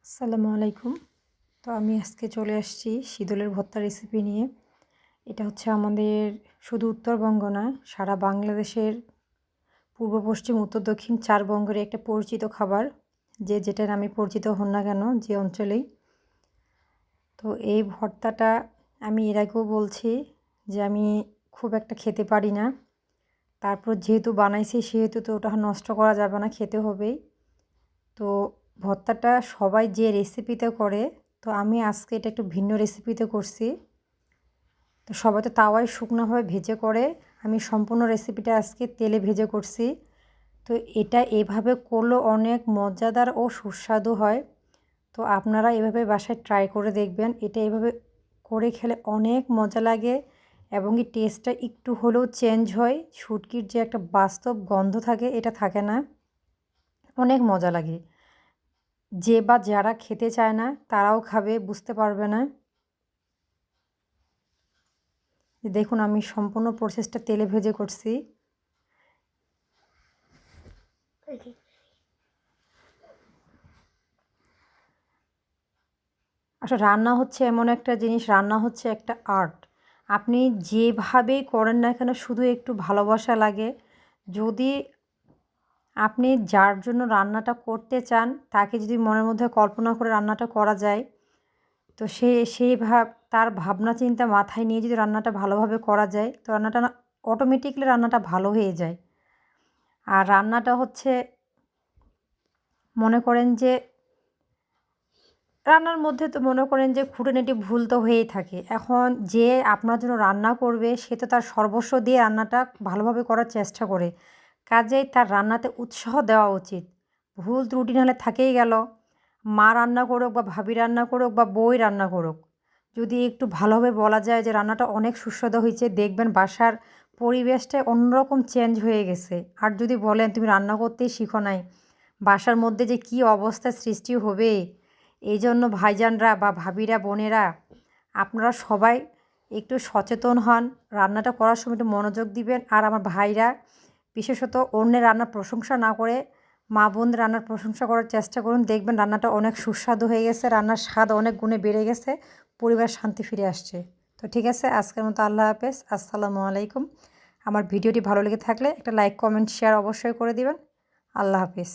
আসসালামু আলাইকুম। তো আমি আজকে চলে আসছি শীদলের ভর্তা রেসিপি নিয়ে। এটা হচ্ছে আমাদের শুধু উত্তরবঙ্গ না, সারা বাংলাদেশের পূর্ব, পশ্চিম, উত্তর, দক্ষিণ ৪ বঙ্গের একটা পরিচিত খাবার। যে যেটার নামে পরিচিত হন না কেন যে অঞ্চলেই। তো এই ভর্তাটা আমি এর আগেও বলছি যে আমি খুব একটা খেতে পারি না। তারপর যেহেতু বানাইছি সেহেতু তো ওটা নষ্ট করা যাবে না, খেতে হবেই। তো ভর্তাটা সবাই যে রেসিপিতে করে, তো আমি আজকে এটা একটু ভিন্ন রেসিপিতে করছি। তো সবাই তো তাওয়ায় শুকনোভাবে ভেজে করে, আমি সম্পূর্ণ রেসিপিটা আজকে তেলে ভেজে করছি। তো এটা এভাবে করলেও অনেক মজাদার ও সুস্বাদু হয়। তো আপনারা এভাবে বাসায় ট্রাই করে দেখবেন। এটা এভাবে করে খেলে অনেক মজা লাগে এবং এই টেস্টটা একটু হলেও চেঞ্জ হয়। শুটকির যে একটা বাস্তব গন্ধ থাকে এটা থাকে না, অনেক মজা লাগে। যে বা যারা খেতে চায় না তারাও খাবে, বুঝতে পারবে না। দেখুন আমি সম্পূর্ণ প্রসেসটা তেলে ভেজে করছি। আসলে রান্না হচ্ছে এমন একটা জিনিস, রান্না হচ্ছে একটা আর্ট। আপনি যেভাবেই করেন না কেন শুধু একটু ভালোবাসা লাগে। যদি আপনি যার জন্য রান্নাটা করতে চান তাকে যদি মনের মধ্যে কল্পনা করে রান্নাটা করা যায়, তো তার ভাবনা চিন্তা মাথায় নিয়ে যদি রান্নাটা ভালোভাবে করা যায়, তো রান্নাটা না অটোমেটিক্যালি রান্নাটা ভালো হয়ে যায়। আর রান্নাটা হচ্ছে মনে করেন যে রান্নার মধ্যে তো মনে করেন যে খুঁটিনাটি ভুল তো হয়েই থাকে। এখন যে আপনার জন্য রান্না করবে সে তো তার সর্বস্ব দিয়ে রান্নাটা ভালোভাবে করার চেষ্টা করে। কাজেই তার রান্নাতে উৎসাহ দেওয়া উচিত। ভুল ত্রুটি নাহলে থাকেই গেল। মা রান্না করুক বা ভাবি রান্না করুক বা বউই রান্না করুক, যদি একটু ভালোভাবে বলা যায় যে রান্নাটা অনেক সুস্বাদু হয়েছে, দেখবেন বাসার পরিবেশটাই অন্যরকম চেঞ্জ হয়ে গেছে। আর যদি বলেন তুমি রান্না করতেই শিখো নাই, বাসার মধ্যে যে কী অবস্থার সৃষ্টি হবে। এই জন্য ভাইজানরা বা ভাবিরা, বোনেরা, আপনারা সবাই একটু সচেতন হন। রান্নাটা করার সময় একটু মনোযোগ দিবেন। আর আমার ভাইরা বিশেষত অন্যের রান্নার প্রশংসা না করে মা বোনদের রান্নার প্রশংসা করার চেষ্টা করুন। দেখবেন রান্নাটা অনেক সুস্বাদু হয়ে গেছে, রান্নার স্বাদ অনেক গুণে বেড়ে গেছে, পরিবার শান্তি ফিরে আসছে। তো ঠিক আছে, আজকের মতো আল্লাহ হাফেজ, আসসালামু আলাইকুম। আমার ভিডিওটি ভালো লেগে থাকলে একটা লাইক, কমেন্ট, শেয়ার অবশ্যই করে দিবেন। আল্লাহ হাফেজ।